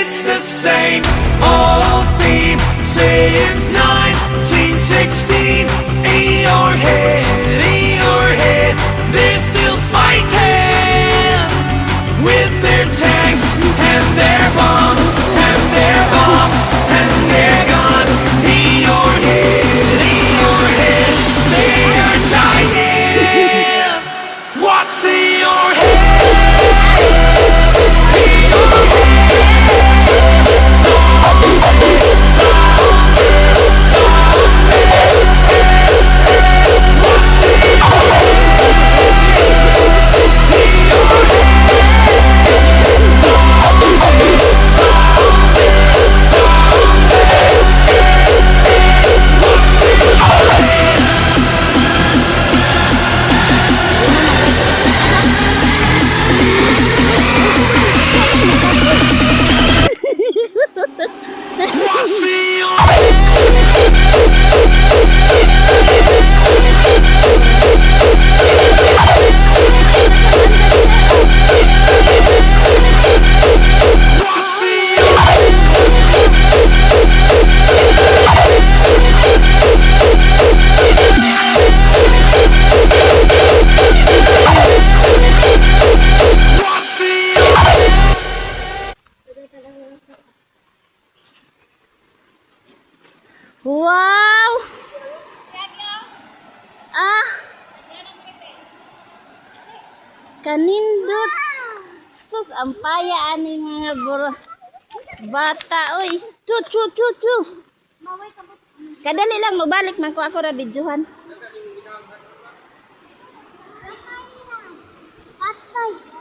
it's the same old theme since 1916. Eeyore-head, they're still fighting with their tanks and their bombs and their bombs and their guns. Eeyore-head, they are dying. What's in your head? Wow! Ah! Kanindot! Sus, ang paya ani mga bata, oy! Chu! Kadali lang, mabalik man ko ako ra videohan. Patay.